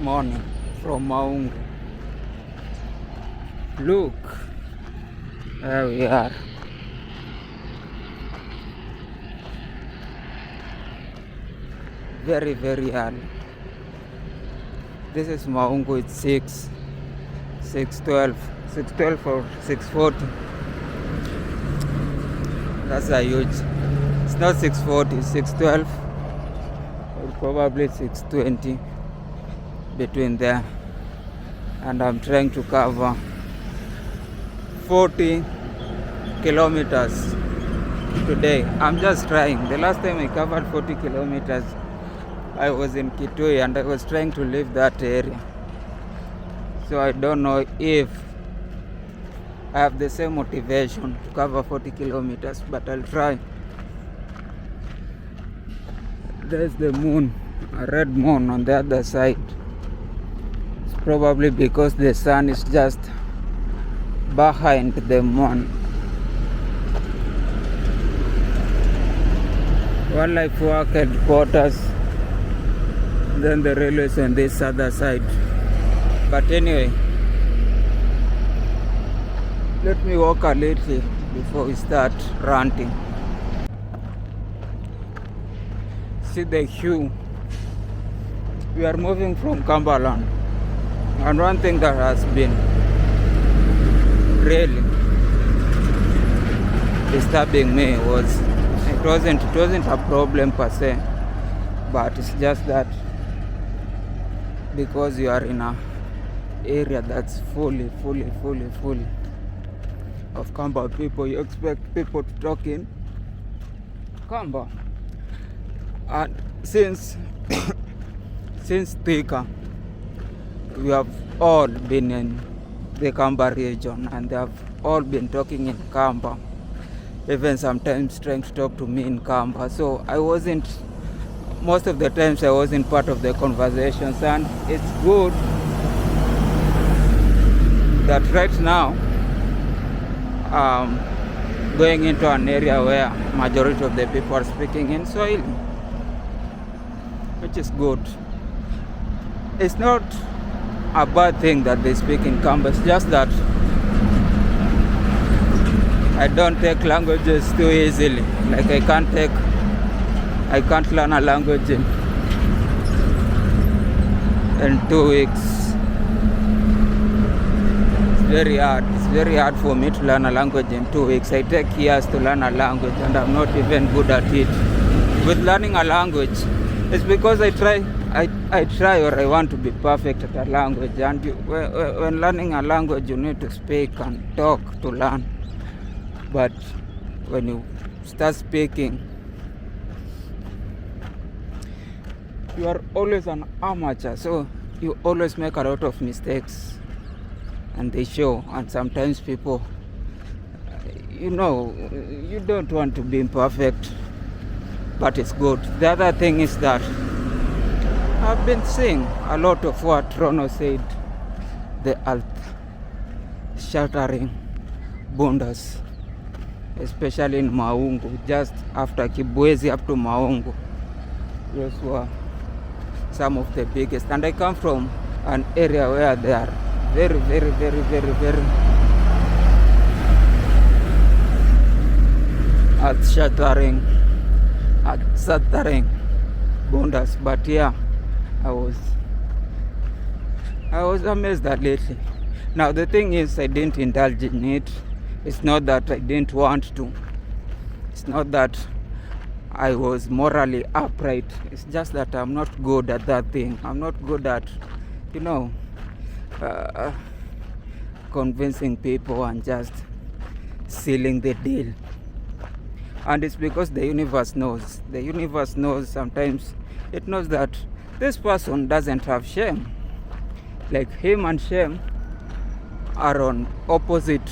morning from Maungu. Look, there we are. Very, very early. This is Maungu. It's 6:12 or 6:40. That's a huge. It's not 6:40, it's 6:12 or probably 6:20, between there. And I'm trying to cover 40 kilometers today. I'm just trying. The last time I covered 40 kilometers, I was in Kitui and I was trying to leave that area. So I don't know if I have the same motivation to cover 40 kilometers, but I'll try. There's the moon, a red moon on the other side. It's probably because the sun is just behind the moon. Wildlife Work headquarters, then the railway is on this other side. But anyway, let me walk a little before we start ranting. See the hue. We are moving from Cumberland, and one thing that has been really disturbing me was it wasn't a problem per se, but it's just that because you are in a area that's fully of Kamba people, you expect people to talk in Kamba. And since Thika, we have all been in the Kamba region and they have all been talking in Kamba, even sometimes trying to talk to me in Kamba. So most of the times I wasn't part of the conversations, and it's good that right now going into an area where majority of the people are speaking in Swahili, which is good. It's not a bad thing that they speak in Kamba, it's just that I don't take languages too easily. Like I can't learn a language in 2 weeks. It's very hard for me to learn a language in 2 weeks. I take years to learn a language and I'm not even good at it. With learning a language, it's because I try or I want to be perfect at a language. And when learning a language, you need to speak and talk to learn. But when you start speaking, you are always an amateur, so you always make a lot of mistakes, and they show. And sometimes people, you don't want to be imperfect, but it's good. The other thing is that I've been seeing a lot of what Rono said, the earth-shattering boulders, especially in Maungu, just after Kibwezi up to Maungu. Those were some of the biggest. And I come from an area where they are very earth-shattering boulders. But yeah, I was amazed at lately. Now the thing is, I didn't indulge in it. It's not that I didn't want to. It's not that I was morally upright. It's just that I'm not good at that thing. I'm not good at, convincing people and just sealing the deal. And it's because the universe knows. The universe knows sometimes. It knows that this person doesn't have shame. Like him and shame are on opposite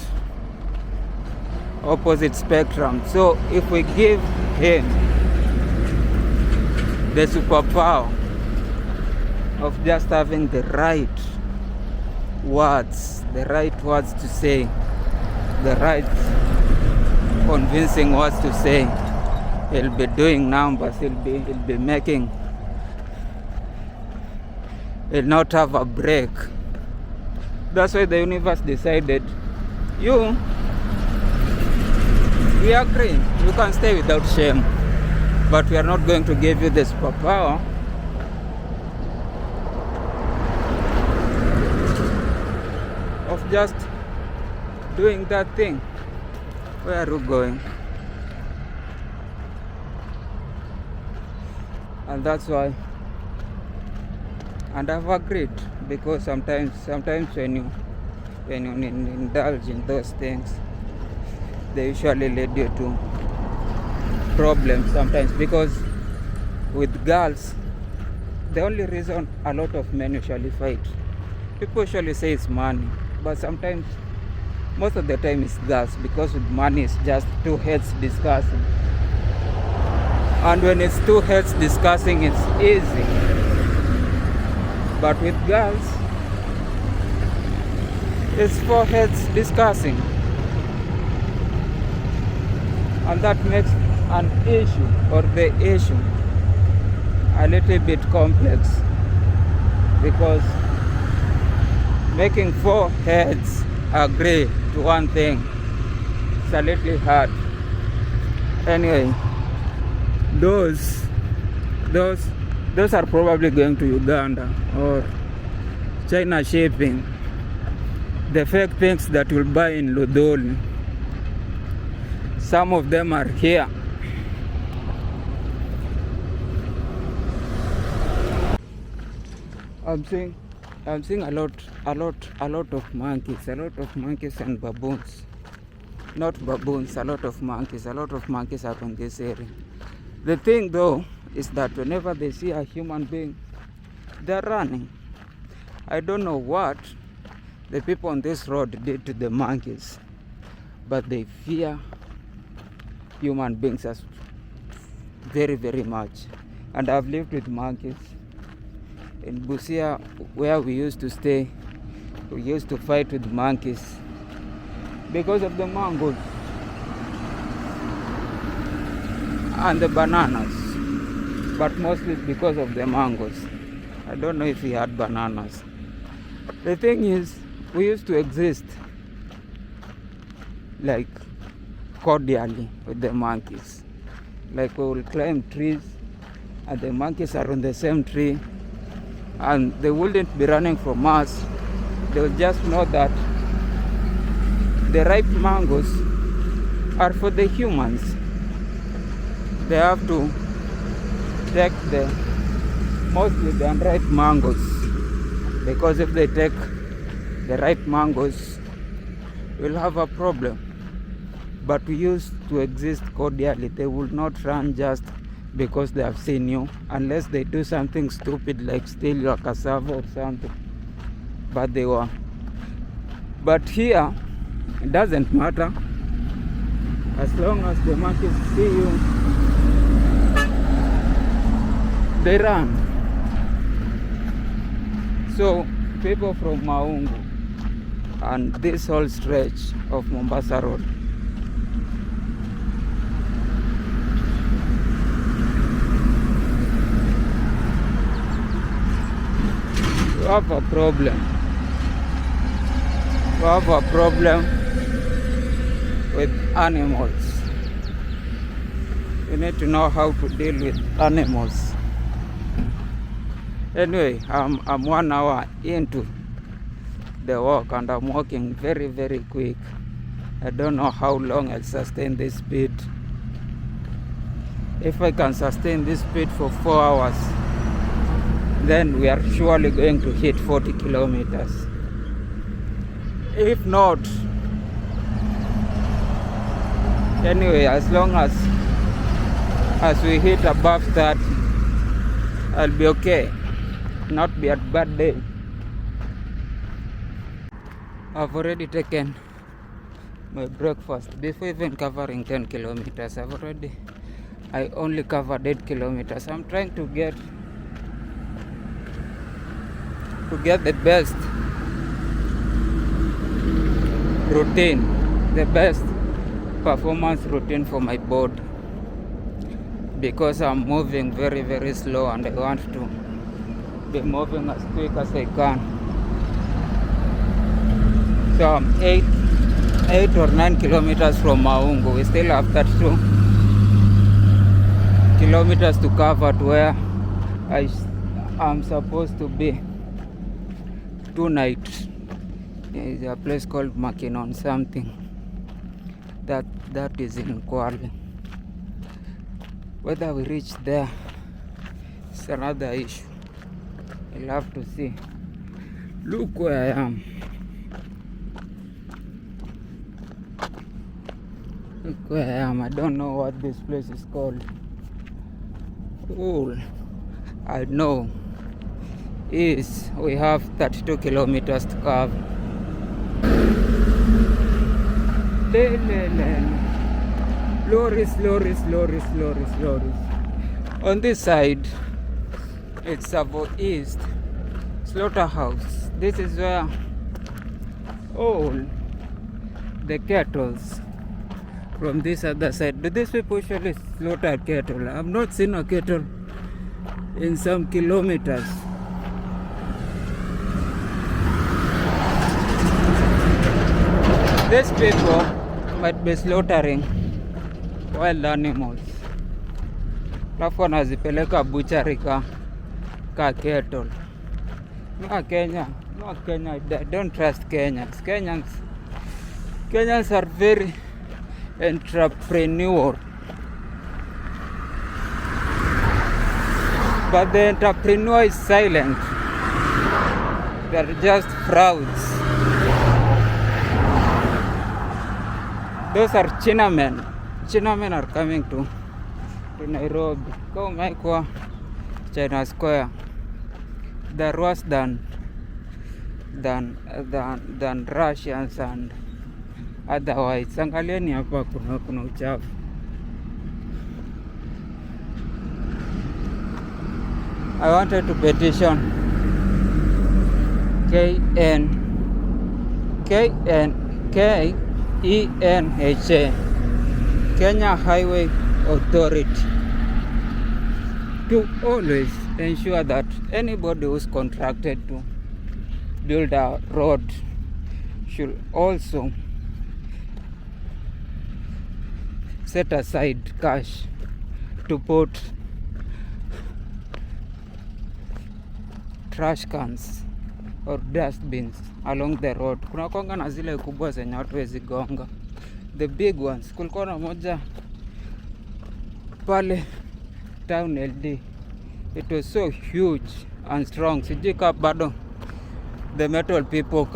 spectrum. So if we give him the superpower of just having the right words to say, the right convincing words to say, he'll be doing numbers, he'll be making will not have a break. That's why the universe decided, we agree, you can stay without shame, but we are not going to give you the superpower of just doing that thing. Where are you going? And that's why, and I've agreed, because sometimes when you indulge in those things, they usually lead you to problems sometimes. Because with girls, the only reason a lot of men usually fight, people usually say it's money, but sometimes, most of the time, it's girls, because with money it's just two heads discussing, and when it's two heads discussing, it's easy. But with girls, it's four heads discussing, and that makes an issue, or the issue, a little bit complex, because making four heads agree to one thing, it's a little hard. Anyway, those are probably going to Uganda or China shipping. The fake things that will buy in Ludol, some of them are here. I'm seeing a lot of monkeys and baboons. Not baboons, a lot of monkeys up in this area. The thing though is that whenever they see a human being, they're running. I don't know what the people on this road did to the monkeys, but they fear human beings as very, very much. And I've lived with monkeys. In Busia, where we used to stay, we used to fight with monkeys because of the mangoes and the bananas, but mostly because of the mangoes. I don't know if he had bananas. The thing is, we used to exist like cordially with the monkeys. Like we will climb trees and the monkeys are on the same tree, and they wouldn't be running from us. They will just know that the ripe mangoes are for the humans. They have to take mostly the unripe mangoes, because if they take the ripe mangoes, we'll have a problem. But we used to exist cordially. They will not run just because they have seen you, unless they do something stupid like steal your cassava or something. But they were. But here, it doesn't matter. As long as the monkeys see you, they run. So people from Maungu and this whole stretch of Mombasa Road, you have a problem. You have a problem with animals. You need to know how to deal with animals. Anyway, I'm 1 hour into the walk and I'm walking very, very quick. I don't know how long I'll sustain this speed. If I can sustain this speed for 4 hours, then we are surely going to hit 40 kilometers. If not, anyway, as long as we hit above that, I'll be okay. Not be a bad day. I've already taken my breakfast before even covering 10 kilometers. I only covered 8 kilometers. I'm trying to get the best routine, the best performance routine for my body, because I'm moving very, very slow and I want to be moving as quick as I can. So I'm 8 or 9 kilometers from Maungu. We still have 32 kilometers to cover to where I'm supposed to be tonight. There is a place called Makinon something that is in Kwale. Whether we reach there is another issue. I'll have to see. Look where I am. Look where I am. I don't know what this place is called. All I know is we have 32 kilometers to cover. Lorries. On this side, it's Savo East Slaughterhouse. This is where all the kettles from this other side. Do these people usually slaughter cattle? I've not seen a kettle in some kilometers. These people might be slaughtering wild animals, alafu wanazipeleka butchery ka kettle. No Kenya, I don't trust Kenyans. Kenyans are very entrepreneur, but the entrepreneur is silent. They're just frauds. Those are Chinamen. Chinamen are coming to Nairobi. Go Maikwa, China Square. They're worse than Russians and otherwise. Angalieni hapa kuna uchafu. I wanted to petition KENHA, Kenya Highway Authority, to always ensure that anybody who's contracted to build a road should also set aside cash to put trash cans or dustbins along the road. Kuna konga na zile kubwa zenye watu wezi gonga, the big ones. Kulikuwa na moja pale town LD, it was so huge and strong. Sijui kama bado the metal people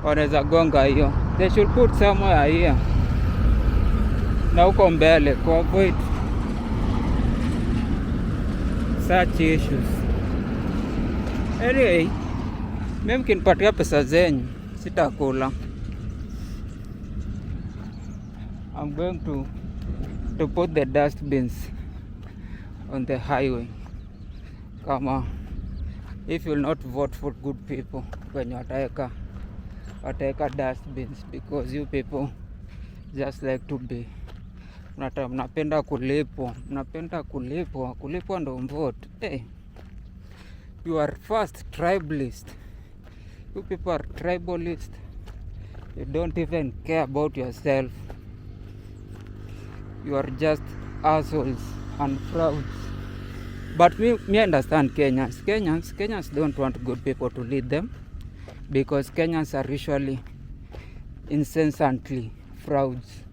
wanaweza gonga hiyo. They should put somewhere here na huko mbele ku avoid such issues. Anyway, mimi kinipatia pesa zenyu sitakula. I'm going to put the dustbins on the highway. Kama if you will not vote for good people when you wataweka dustbins, because you people just like to be mnapenda kulipwa ndo vote. Hey, you are first tribalist. You people are tribalist. You don't even care about yourself. You are just assholes and frauds. But me understand Kenyans. Kenyans don't want good people to lead them, because Kenyans are usually incessantly frauds.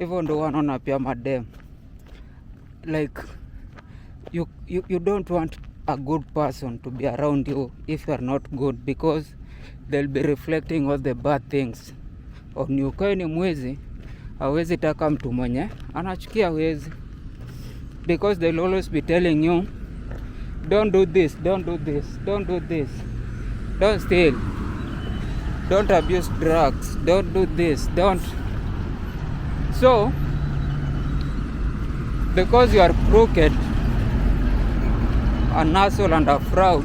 Even the one on a pia madam, like you don't want a good person to be around you if you are not good, because they'll be reflecting all the bad things on you. Kwa ni mwezi hawezi taka mtu mwenye anachukia wezi, because they'll always be telling you don't do this, don't steal, don't abuse drugs, don't do this, don't. So because you are crooked, an asshole and a fraud,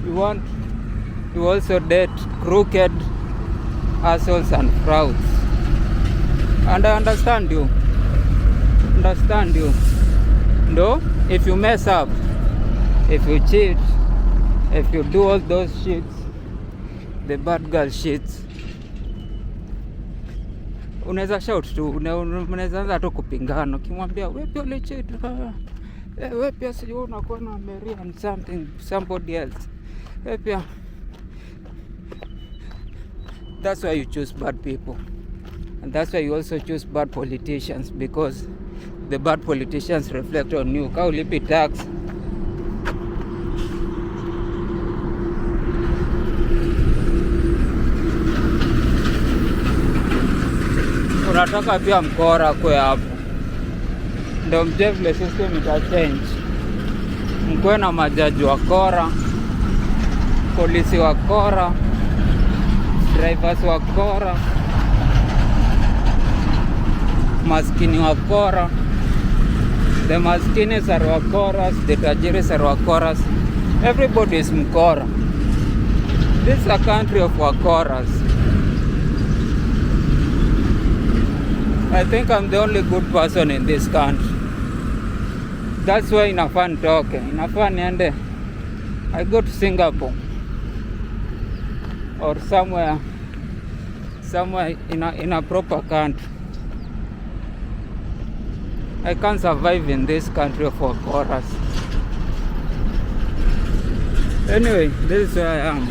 you want to also date crooked assholes and frauds. And I understand you. Ndo Though, if you mess up, if you cheat, if you do all those shits, the bad girl shits, unaweza shout tu, unaweza anza tu kupingana, ukimwambia wewe pia ulicheat, wewe pia sio unakuwa na Mary and somebody else, wewe pia. That's why you choose bad people, and that's why you also choose bad politicians, because the bad politicians reflect on you. Kama ulipi tax, unataka pia mkora kwe hapo, ndio mje vile system ita change. Mkwe na majaji wa kora, polisi wa kora, drivers wa kora, maskini wa kora. The maskinis are wakoras, the tajiris are wakoras. Everybody is mkora. This is a country of wakoras. I think I'm the only good person in this country. That's why inafaa nitoke, inafaa niende, I go to Singapore or somewhere in a proper country. I can't survive in this country of wakoras. Anyway, this is where I am.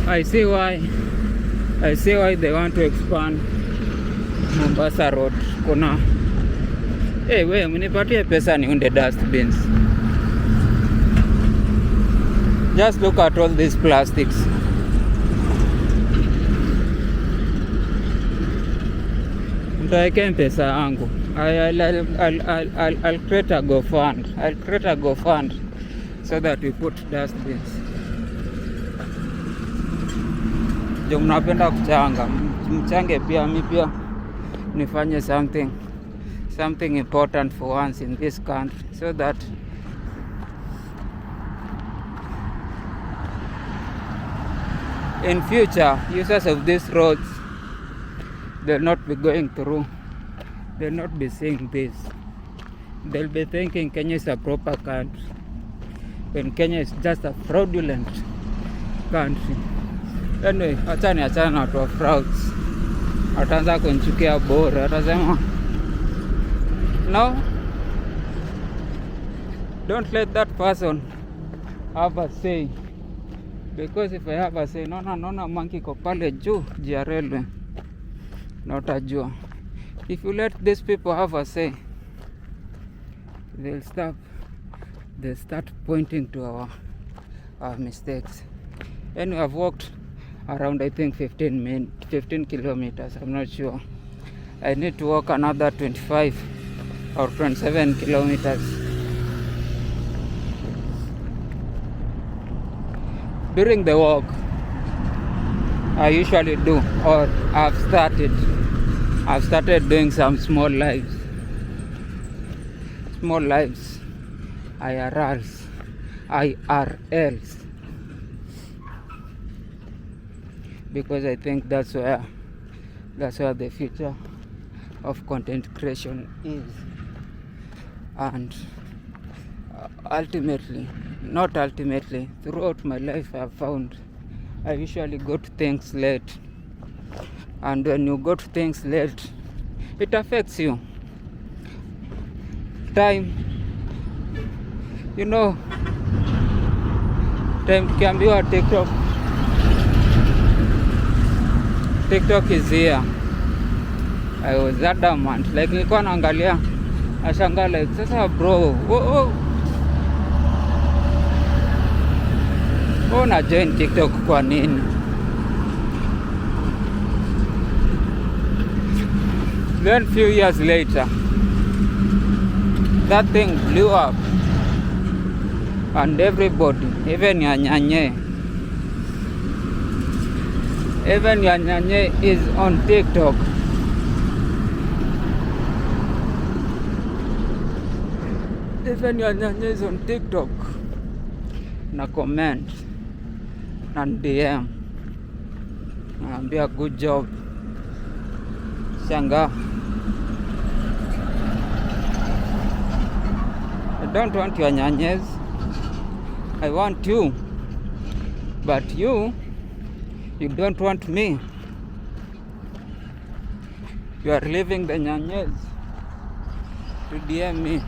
I see why they want to expand Mombasa Road. Kuna we mnipatie pesa niunde dustbins. Just look at all these plastics. Nitawekea pesa yangu. I'll create a GoFund so that we put dustbins. Jo, mnapenda kuchanga, mchange pia, mi pia nifanye something important for once in this country, so that in future users of these roads, they'll not be going through, they'll not be seeing this. They'll be thinking Kenya is a proper country, when Kenya is just a fraudulent country. Anyway, achana na watu wa frauds. Ataanza kunichukia bora, atasema no, don't let that person have a say, because if I have a say, naona monkey ko pale juu ya railway, na utajua. If you let these people have a say, they'll start pointing to our mistakes. Anyway, I've walked around, I think 15 kilometers, I'm not sure. I need to walk another 25 or 27 kilometers. During the walk, I usually do, or I've started doing some small lives, IRLs, because I think that's where the future of content creation is. And throughout my life, I've found I usually go to things late, and when you go to things late, it affects you. Time tukiambiwa TikTok is here, I was adamant, like nilikuwa naangalia ashanga, like sasa bro, na join TikTok kwa nini? Then few years later, that thing blew up, and everybody, even Nyanye is on TikTok. Even Nyanye is on TikTok. Na comment and DM, be a good job, Shanga. I don't want your nyanyes. I want you. But you don't want me. You are leaving the nyanyes to DM me.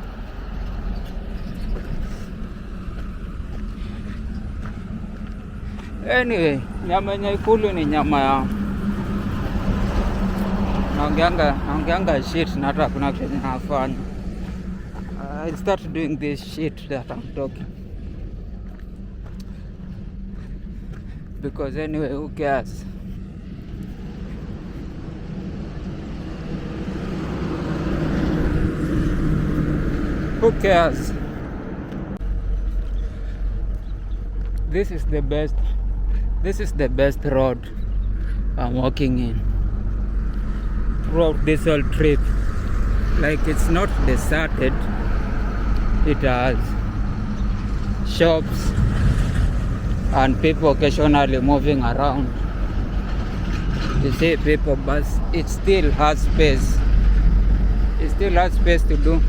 Anyway, nyama yenye ikulu ni nyama ya naongeanga shit na hata hakuna kitu nafanya. I start doing this shit that I'm talking. Because anyway, who cares? Who cares? This is the best road I'm walking in throughout this whole trip. Like, it's not deserted. It has shops and people occasionally moving around. You see people, but it still has space. It still has space to do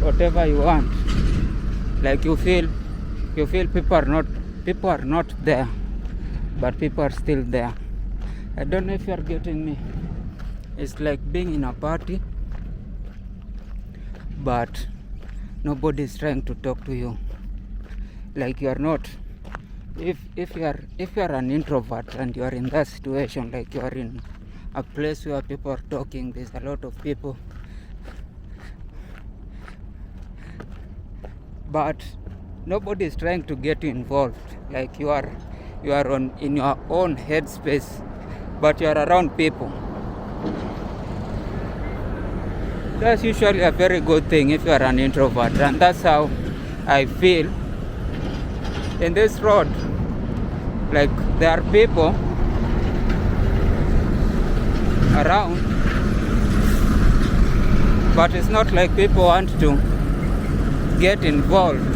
whatever you want. Like, you feel people are not there, but people are still there. I don't know if you are getting me. It's like being in a party, but nobody is trying to talk to you. Like, you are not. If you are an introvert and you are in that situation, like you are in a place where people are talking, there's a lot of people, but nobody is trying to get you involved. Like, you are in your own headspace, but you are around people. That's usually a very good thing if you are an introvert, and that's how I feel in this road. Like, there are people around, but it's not like people want to get involved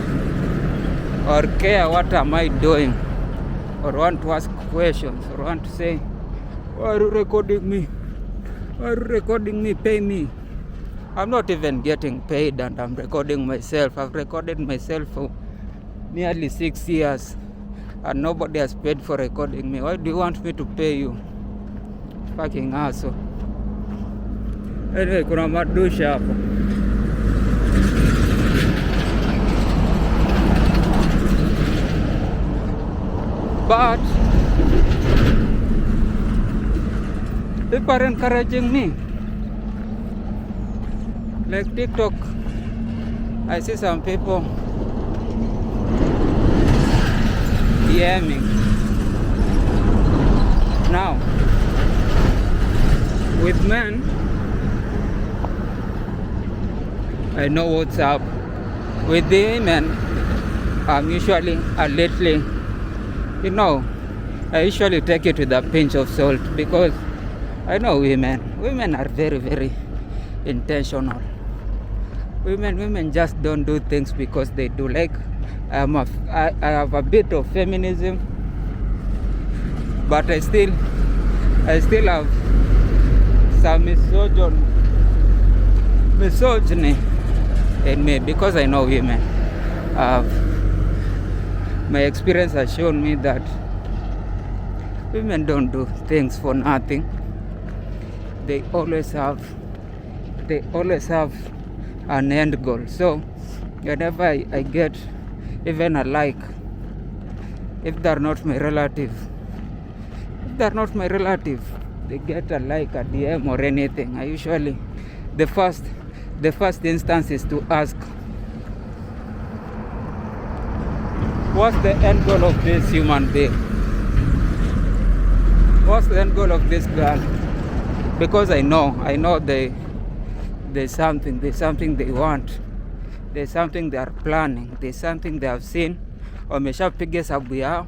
or care what am I doing, or want to ask questions, or want to say, why are you recording me? Why are you recording me? Pay me. I'm not even getting paid, and I'm recording myself. I've recorded myself for nearly 6 years, and nobody has paid for recording me. Why do you want me to pay you? Fucking asshole. Anyway, kuna madusha hapo. But people are encouraging me. Like TikTok, I see some people DMing. Now, with men, I know what's up. With the women, I'm usually lately, I usually take it with a pinch of salt, because I know women are very, very intentional. Women just don't do things because they do. Like, I have a bit of feminism, but I still have some misogyny in me, because I know women. My experience has shown me that women don't do things for nothing. They always have an end goal. So whenever I get even a like, if they're not my relative, they get a like, a DM or anything, I usually, the first instance is to ask, what's the end goal of this human being? What's the end goal of this girl? Because I know there's something they want, there's something they are planning, there's something they have seen. Wameshapiga hesabu yao,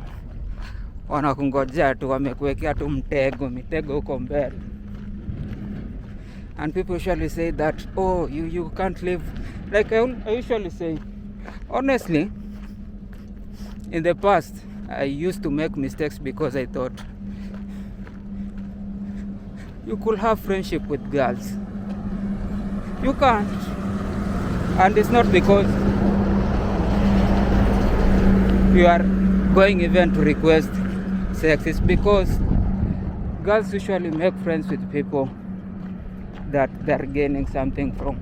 wanakungojea tu, wamekuwekea tu mitego huko mbele. And people usually say that, oh, you can't live. Like, I usually say, honestly, in the past, I used to make mistakes because I thought you could have friendship with girls. You can't. And it's not because you are going even to request sex. It's because girls usually make friends with people that they're gaining something from.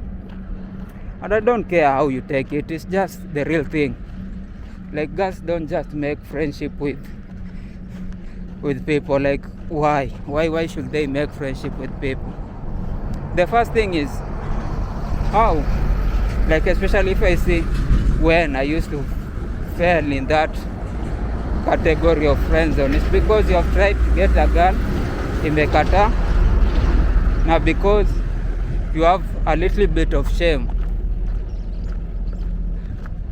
And I don't care how you take it. It's just the real thing. Like, girls don't just make friendship with people. Like, why should they make friendship with people? The first thing is how, like, especially if I see when I used to fail in that category of friend zone, it's because you have tried to get a girl imekata, now because you have a little bit of shame,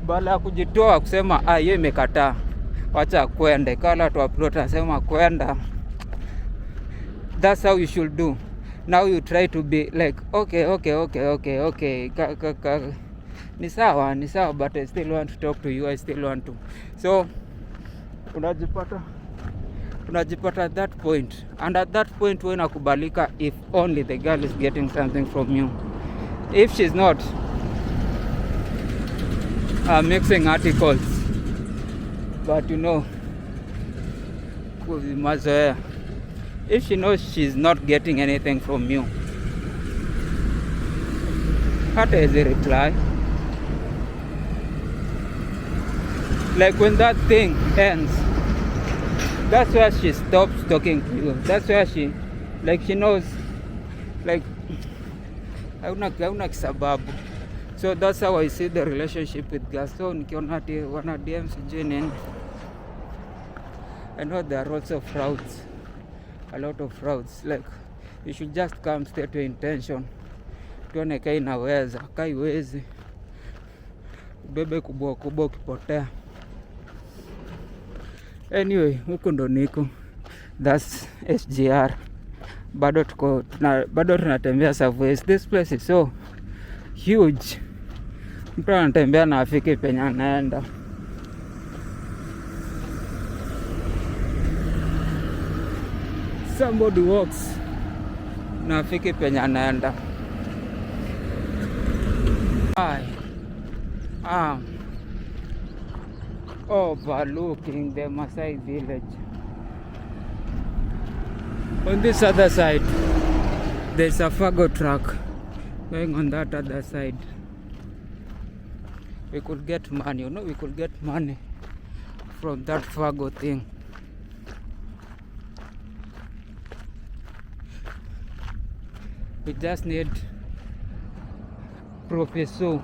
bala kujitoa kusema hiyo imekataa, wacha kwenda, kala tu upload nasema kwenda. That's how you should do. Now you try to be like okay, ni sawa, but I still want to talk to you, I still want to. So unajipata at that point, and at that point when akubalika if only the girl is getting something from you. If she's not mixing articles, but you know, if she knows she's not getting anything from you, hata easy reply. Like, when that thing ends, that's where she stops talking to you. That's where she knows, like, hauna kisababu. So that's how I see the relationship with girls. So nikiona ati wana DM sijui nini, I know there are also frauds, a lot of frauds. Like, you should just come state your intention, tuone kai inaweza, kai wezi bebe kubwa ukipotea. Anyway, huko ndo niko, that's SGR. Bado tunatembea Savoys. This place is so huge, mtu anatembea na afike penye anaenda. Somebody walks na afike penye anaenda. Overlooking the Maasai village. On this other side, there's a Fago truck going on that other side. We could get money, we could get money from that Fago thing. We just need professor.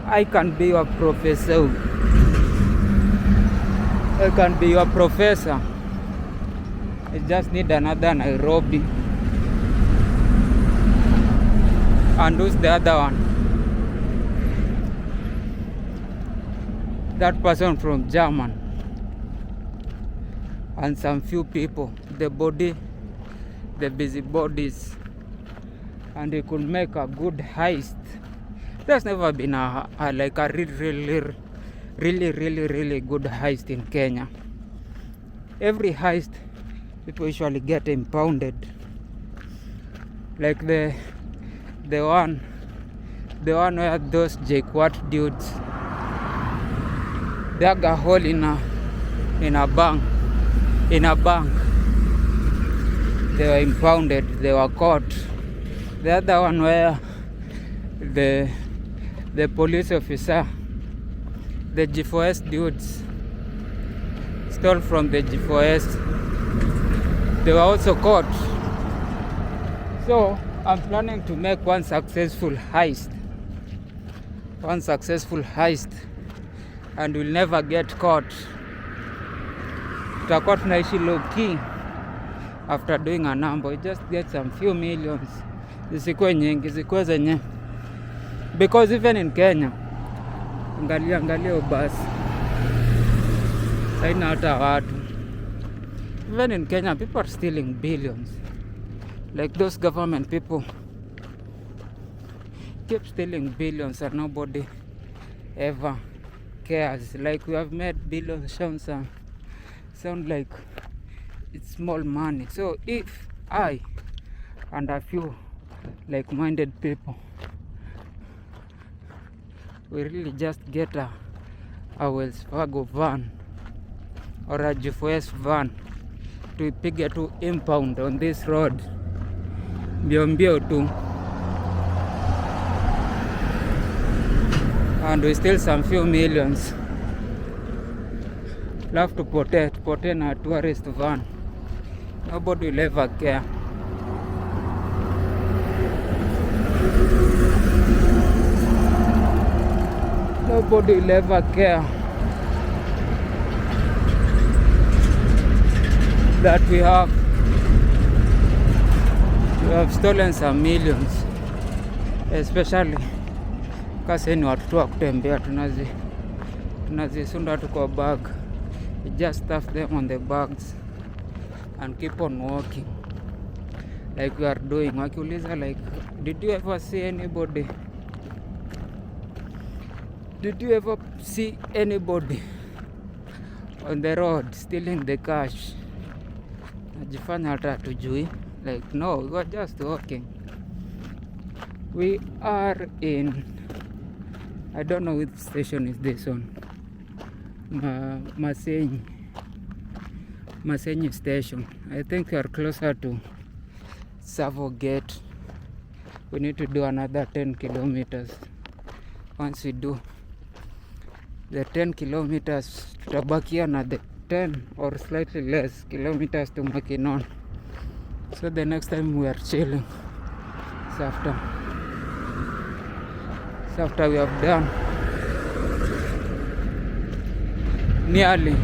I can be your professor. I can be your professor. I just need another Nairobi. And who's the other one? That person from German. And some few people. The busybodies. And they could make a good heist. There's never been a really good heist in Kenya. Every heist, people usually get impounded. Like the one where those J-Quat dudes dug a hole in a bank. They were impounded. They were caught. The other one where the police officer, the G4S dudes, stole from the G4S. They were also caught. So I'm planning to make one successful heist, and we'll never get caught. Tutakuwa tunaishi low key. After doing a number, we just get some few millions. Zisikuwe nyingi, zikuwe zenye. Because even in Kenya, angalia ubasi, haina hata watu. Even in Kenya, people are stealing billions. Like, those government people keep stealing billions and nobody ever cares. Like, we have made billions sound like it's small money. So if I and a few like-minded people, we really just get a Wells Fargo van or a GFS van tuipige tu impound on this road mbio tu, and we steal some few millions. Love to potee na tourist van. Nobody will ever care. Nobody will ever care that we have stolen some millions, especially kasi ni watoto wa kutembea, tunazisunda tu kwa bag. We just stuff them on the bags and keep on walking like we are doing. Wakiuliza like, did you ever see anybody? Did you ever see anybody on the road stealing the cash? Najifanya hata hatujui. Like, no, we were just walking. We are in, I don't know which station is this one. Masenyi station. I think we are closer to Savo Gate. We need to do another 10 kilometers. Once we do the 10 kilometers, tutabakia na the 10 or slightly less kilometers to Makinon. So the next time we are chilling, it's after we have done nearly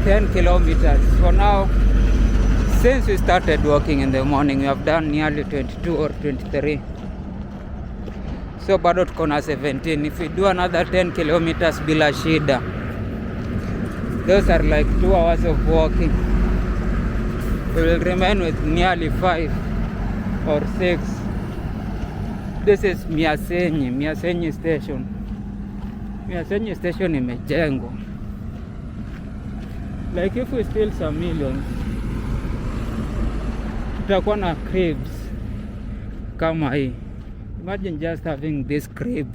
10 kilometers. For now, since we started walking in the morning, we have done nearly 22 or 23. So bado tuko na 17. If we do another 10 kilometers bila shida, those are like 2 hours of walking. We will remain with nearly 5 or 6. This is Miasenyi station. Miasenyi station imejengwa. Like if we steal some millions, tutakuwa na cribs kama hii. Imagine just having this crib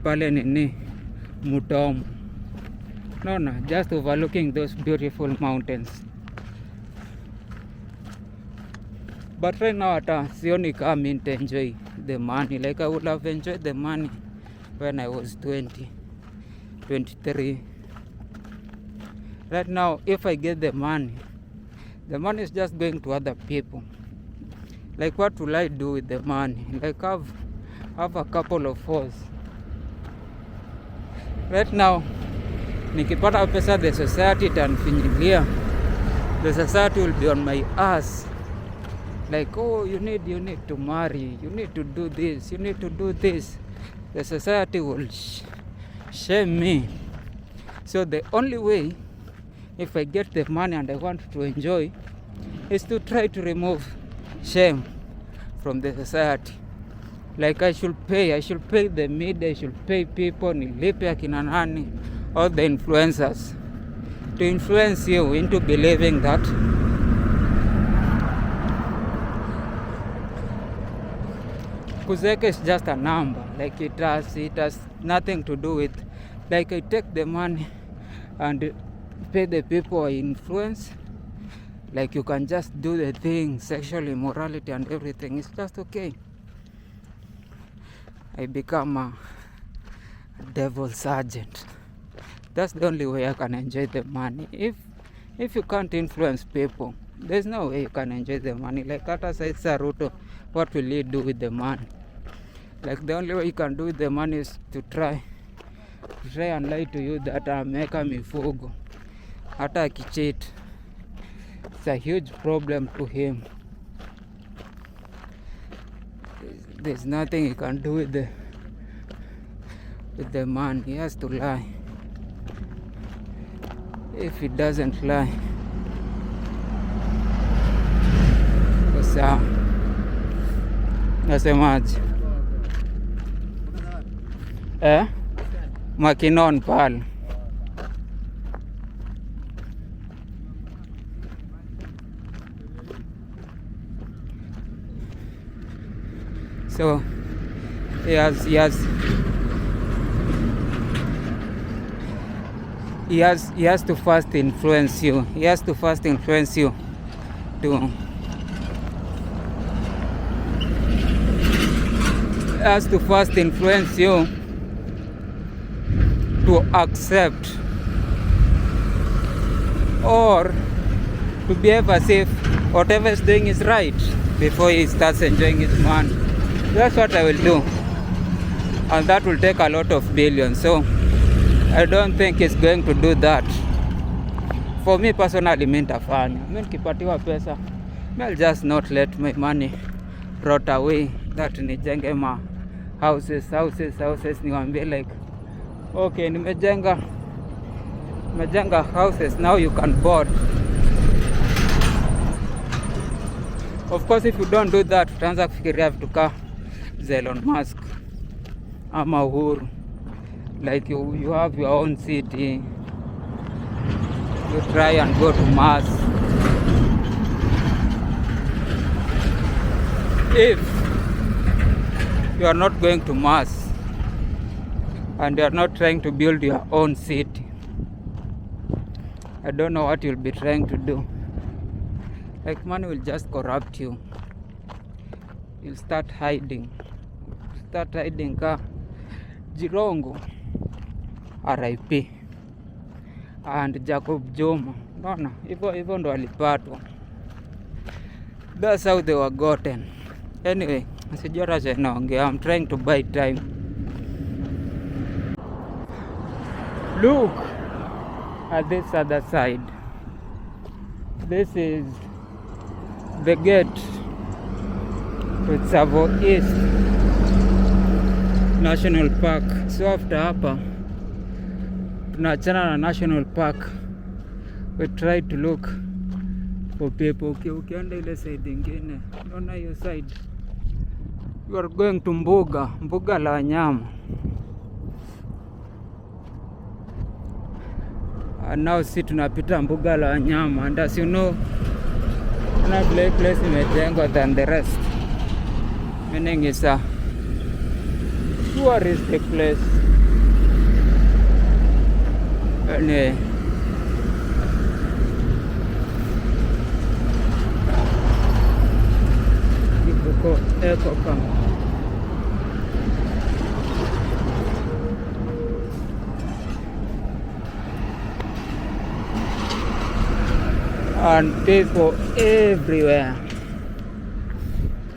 pale nini Mutomo. No, just overlooking those beautiful mountains. But right now hata sioni kama enjoy the money. Like I would have enjoyed the money when I was 20, 23. Right now, if I get the money is just going to other people. Like what will I do with the money? Like have a couple of fours. Right now, nikipata pesa, the society itanifinyilia. The society will be on my ass. Like, oh, you need to marry, you need to do this, you need to do this. The society will shame me. So the only way, if I get the money and I want to enjoy, is to try to remove shame from the society. Like I should pay the media, I should pay people, nilipe akina nani, all the influencers, to influence you into believing that Kuzeke is just a number. Like it has nothing to do with, like I take the money and pay the people I influence. Like you can just do the thing, sexual immorality and everything. It's just okay. I become a devil's agent. That's the only way I can enjoy the money. If you can't influence people, there's no way you can enjoy the money. Like Kata said, Saruto, what will you do with the money? Like the only way you can do with the money is to try and lie to you that ameweka mifugo. Hata akicheat, it's a huge problem to him. There's nothing he can do with the man. He has to lie. If he doesn't lie, sawa. Nasemaje? Makinon pale. So he has to first influence you. He has to first influence you to accept or to behave as if whatever he's doing is right before he starts enjoying his money. That's what I will do, and that will take a lot of billions. So I don't think he's going to do that. For me personally, mimi nitafanya. Mimi nikipatiwa pesa, I'll just not let my money rot away. That nijenge ma houses niwaambie like, okay, nimejenga houses, now you can board. Of course, if you don't do that, utaanza kufikiria vitu ka Elon Musk ama Uhuru. Like you have your own city, you try and go to Mars. If you are not going to Mars and you are not trying to build your own city, I don't know what you'll be trying to do. Like, money will just corrupt you. You'll start hiding ka Jirongo RIP and Jacob Joma. Naona hivyo ndo alipatwa. That's how they were gotten. Anyway, sijora naongea. I'm trying to buy time. Look at this other side. This is the gate to Tsavo East National Park. So after hapa tunaachana na National Park. We try to look for people. Ukienda ile side ingine, unaona hiyo side, you are going to mbuga la wanyama. And now tunapita mbuga la wanyama, and as you know, not place imejengwa than the rest, meaning it's a touristic place. Anyway, echo come. And people everywhere,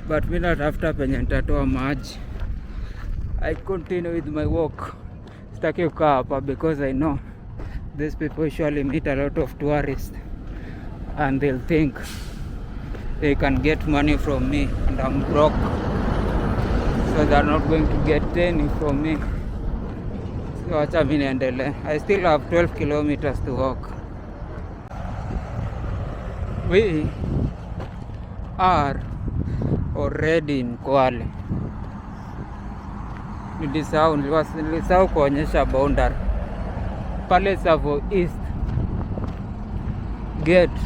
but me not after penye nitatoa maji. I continue with my walk. Sitaki kukaa hapa because I know these people usually meet a lot of tourists and they'll think they can get money from me and I'm broke, so they're not going to get any from me. So acha mimi niendelee. I still have 12 kilometers to walk. We are already in Kwale. Nilisahau kuonyesha boundary. Pale Tsavo East gate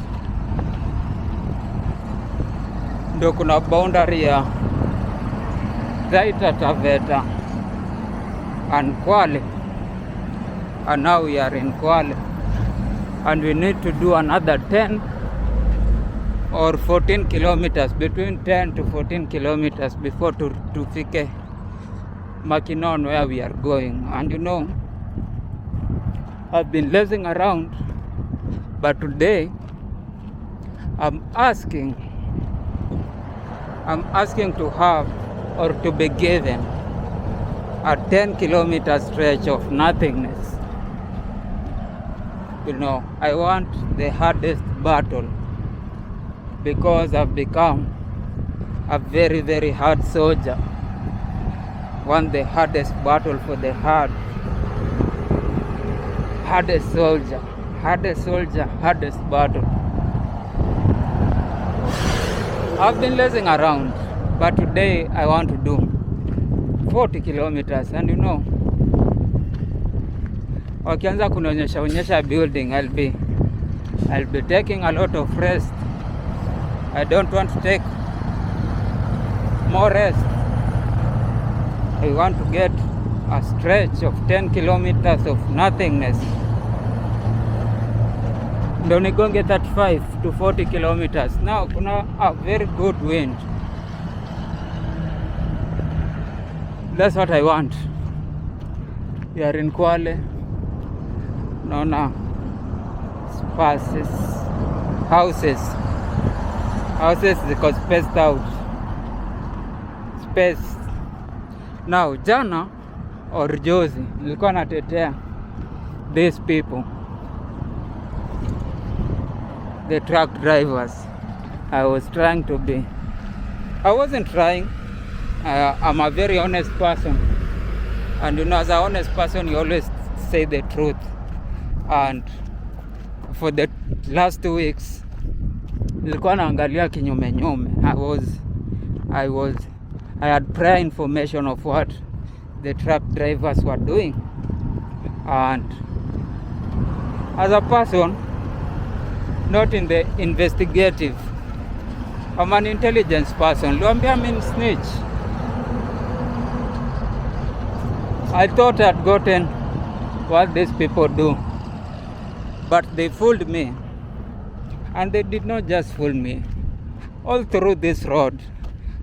ndo kuna boundary ya Taita Taveta and Kwale, and now we are in Kwale, and we need to do another 10 or 14 kilometers, between 10 to 14 kilometers before to fike Makinon, where we are going. And you know, I've been lazing around, but today I'm asking to have or to be given a 10 kilometer stretch of nothingness. You know, I want the hardest battle because I've become a very, very hard soldier. Want the hardest battle for the hardest soldier, hardest battle. I've been lazing around, but today I want to do 40 kilometers. And you know, wakianza kunionyesha building, I'll be taking a lot of rest. I don't want to take more rest I want to get a stretch of 10 kilometers of nothingness. Ndio nigonge 35 to 40 kilometers. Now kuna a very good wind. That's what I want. We are in Kwale. Naona spaces, houses ziko spaced out. Space. Now jana or jozi nilikuwa natetea these people, the truck drivers. I wasn't trying. I'm a very honest person, and you know, as an honest person you always say the truth. And for the last 2 weeks nilikuwa naangalia kinyume nyume. I had prior information of what the truck drivers were doing, and as a person not in the investigative, I'm an intelligence person. Luambia means snitch. I thought I'd gotten what these people do, but they fooled me. And they did not just fool me. All through this road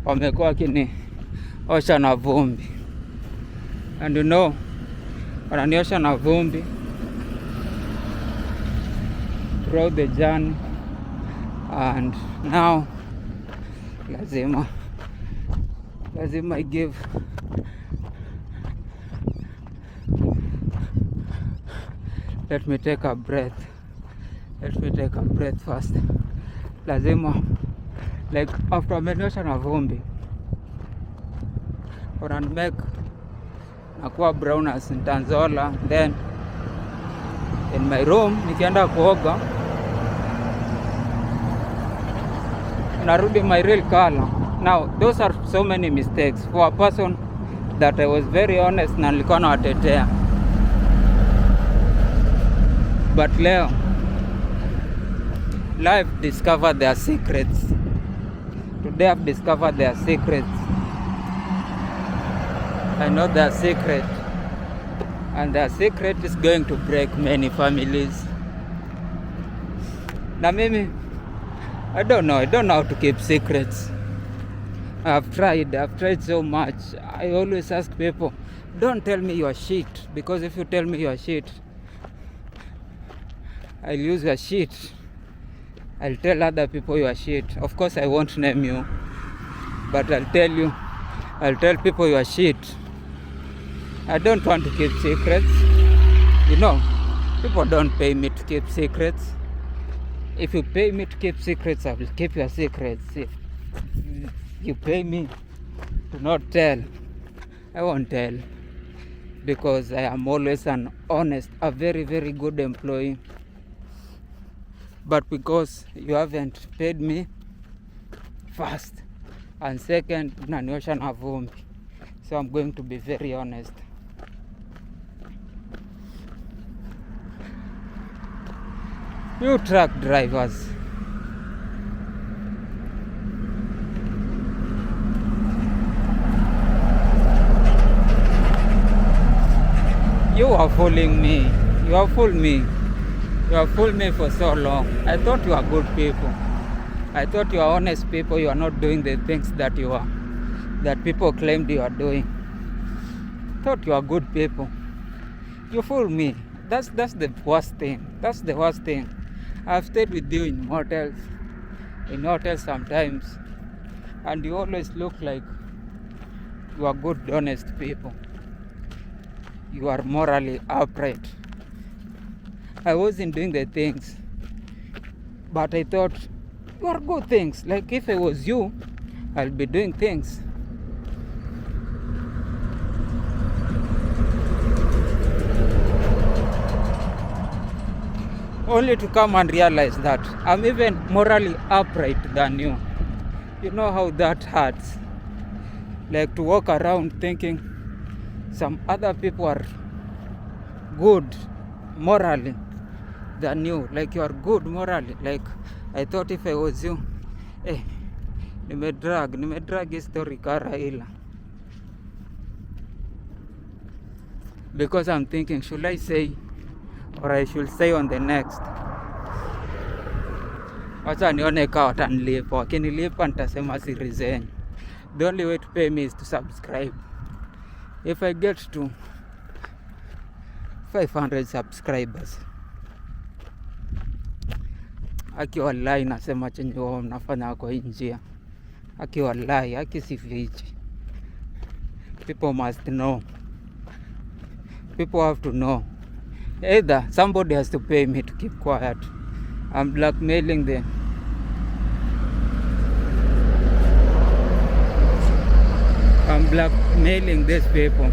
wamekuwa kiniosha na vumbi, and you know, wananiosha na vumbi throughout the journey, and now lazima I give let me take a breath first. Lazima, like, after amenosha na vumbi make nakuwa brown as Tanzola, then in my room nikienda kuoga narudi my real color. Now those are so many mistakes for a person that I was very honest na nilikuwa nawatetea. But leo life discovered their secrets. Today I've discovered their secrets. I know their secret, and their secret is going to break many families. Na mimi, I don't know how to keep secrets. I've tried so much. I always ask people, don't tell me your shit, because if you tell me your shit, I'll use your shit. I'll tell other people your shit. Of course I won't name you, but I'll tell people your shit. I don't want to keep secrets. You know, people don't pay me to keep secrets. If you pay me to keep secrets, I will keep your secrets. If you pay me to not tell, I won't tell, because I am always an honest, a very, very good employee. But because you haven't paid me first, and second, unaniosha na vumbi, so I'm going to be very honest. You truck drivers, you are fooling me. You have fooled me. You have fooled me for so long. I thought you are good people. I thought you are honest people. You are not doing the things that people claimed you are doing. I thought you are good people. You fooled me. That's the worst thing. That's the worst thing. I've stayed with you in hotels sometimes, and you always look like you are good, honest people. You are morally upright. I wasn't doing the things, but I thought you are good things. Like, if I was you, I'll be doing things. Only to come and realize that I'm even morally upright than you. You know how that hurts? Like, to walk around thinking some other people are good morally than you. Like, you are good morally. Like, I thought if I was you, nimedrag history kara ila. because I'm thinking, should I say or I should say on the next. Wacha nione kama watanilipa. Wakinilipa nitasema si resign. The only way to pay me is to subscribe. If I get to 500 subscribers, aki wallahi nasema chenye wao mnafanya kwa hii njia. Aki wallahi, aki sifichi. People must know. People have to know. Either somebody has to pay me to keep quiet. I'm blackmailing them. I'm blackmailing these people.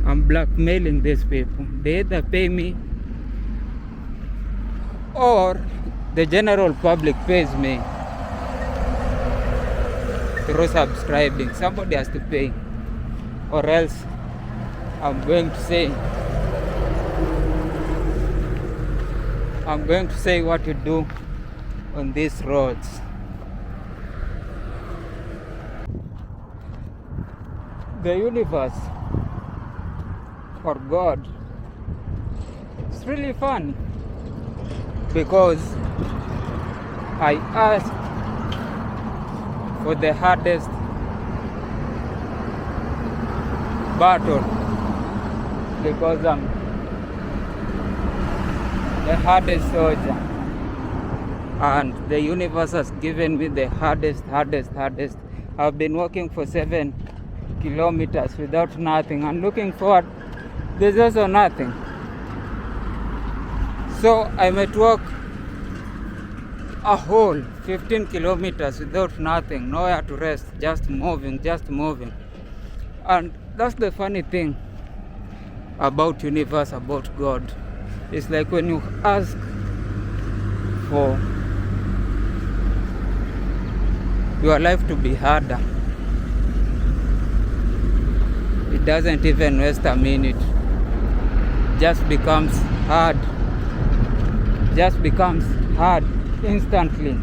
I'm blackmailing these people. They either pay me or the general public pays me through subscribing. Somebody has to pay, or else I'm going to say what to do on these roads. The universe or God, it's really fun because I asked for the hardest battle because I'm the hardest soldier, and the universe has given me the hardest. I've been walking for 7 kilometers without nothing, and looking forward there's also nothing. So I might walk a whole 15 kilometers without nothing, nowhere to rest, just moving. And that's the funny thing about universe, about God. It's like when you ask for your life to be harder, it doesn't even waste a minute. Just becomes hard instantly.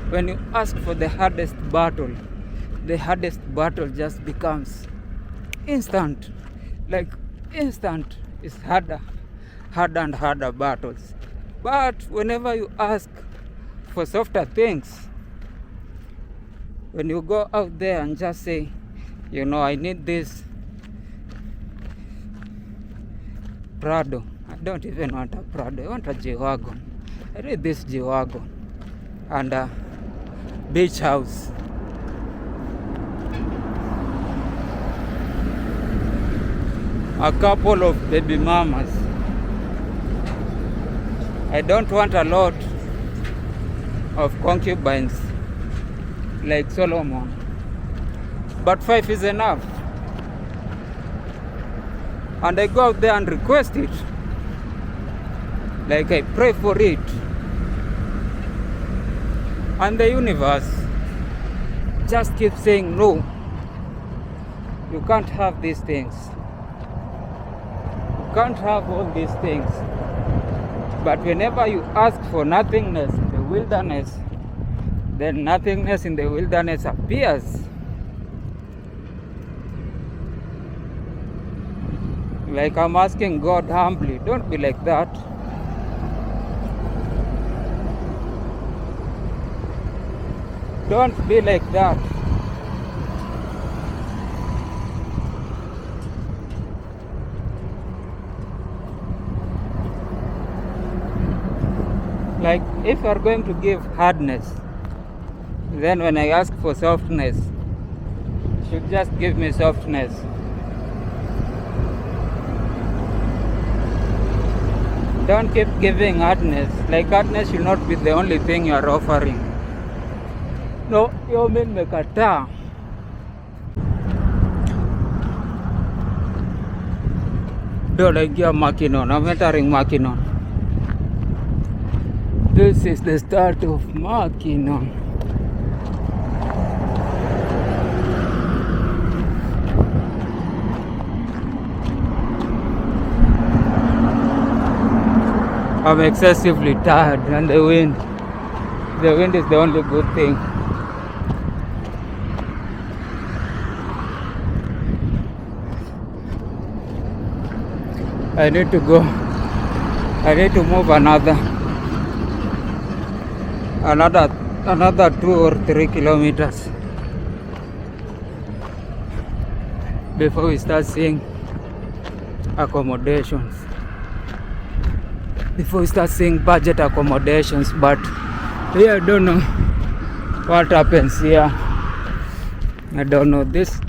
When you ask for the hardest battle just becomes instant. Like instant is harder and harder battles. But whenever you ask for softer things, when you go out there and just say, I need this Prado. I don't even want a Prado. I want a G-Wagon. I need this G-Wagon and a beach house. A couple of baby mamas. I don't want a lot of concubines like Solomon, but 5 is enough. And I go out there and request it, like I pray for it, and the universe just keeps saying, no, you can't have these things, you can't have all these things. But whenever you ask for nothingness in the wilderness, then nothingness in the wilderness appears. Like I'm asking God humbly, don't be like that. Don't be like that. Like if you are going to give hardness, then when I ask for softness, you should just give me softness. Don't keep giving hardness. Like hardness should not be the only thing you are offering. No, you mean mekata. Don't like your Makinon. I'm entering Makinon. This is the start of Makinon. I'm excessively tired, and the wind is the only good thing. I need to go. I need to move another 2 or 3 kilometers before we start seeing accommodations. Before we start seeing budget accommodations, but I don't know what happens here. I don't know. This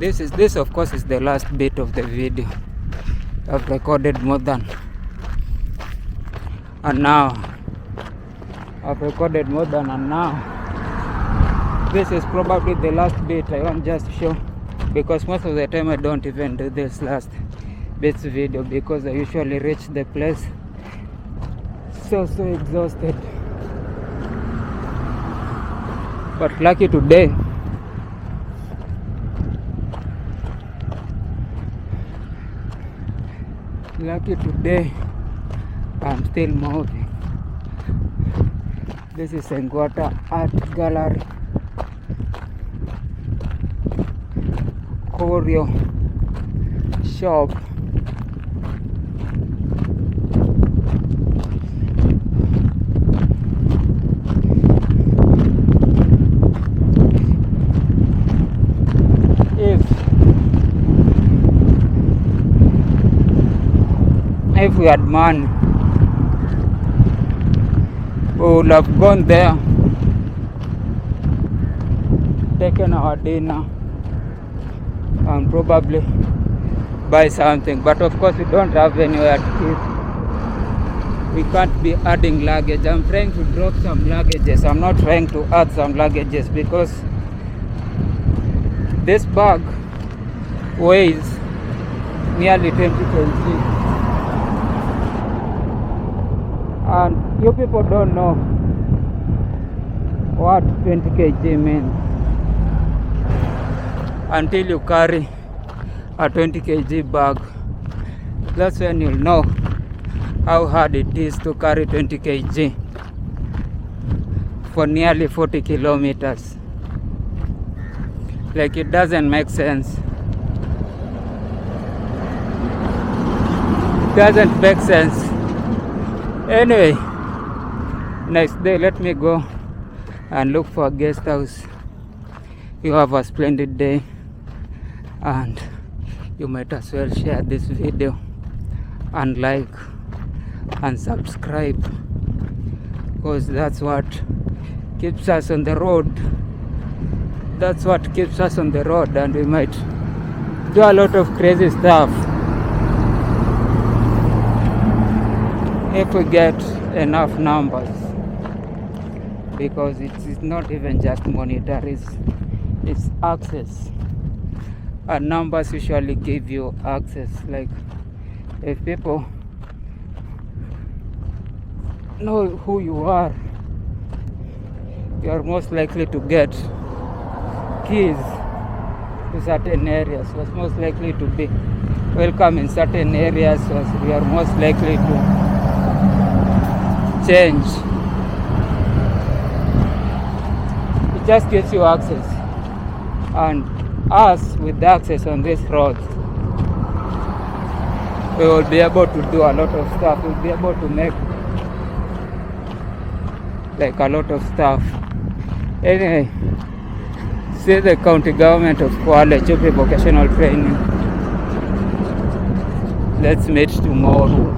of course is the last bit of the video. I've recorded more than an hour. This is probably the last bit I want just to show, because most of the time I don't even do this last bits video because I usually reach the place so exhausted. But lucky today, I'm still moving. This is Ngwata Art Gallery, Choreo shop. If we had money, we would have gone there, taken our dinner, and probably buy something. But of course we don't have anywhere to keep. We can't be adding luggage. I'm trying to drop some luggages. I'm not trying to add some luggages because this bag weighs nearly 20 kg. And you people don't know what 20 kg means until you carry a 20 kg bag. That's when you'll know how hard it is to carry 20 kg for nearly 40 kilometers. Like, it doesn't make sense. It doesn't make sense. Anyway, next day let me go and look for a guest house. You have a splendid day, and you might as well share this video and like and subscribe, because that's what keeps us on the road. And we might do a lot of crazy stuff if we get enough numbers, because it's not even just monetary, it's access, and numbers usually give you access. Like, if people know who you are most likely to get keys to certain areas, was most likely to be welcome in certain areas, was we are most likely to change. It just gives you access, and us with the access on this road, we will be able to do a lot of stuff. We'll be able to make like a lot of stuff. Anyway, see the county government of Kwale, Chupi Vocational Training. Let's meet tomorrow.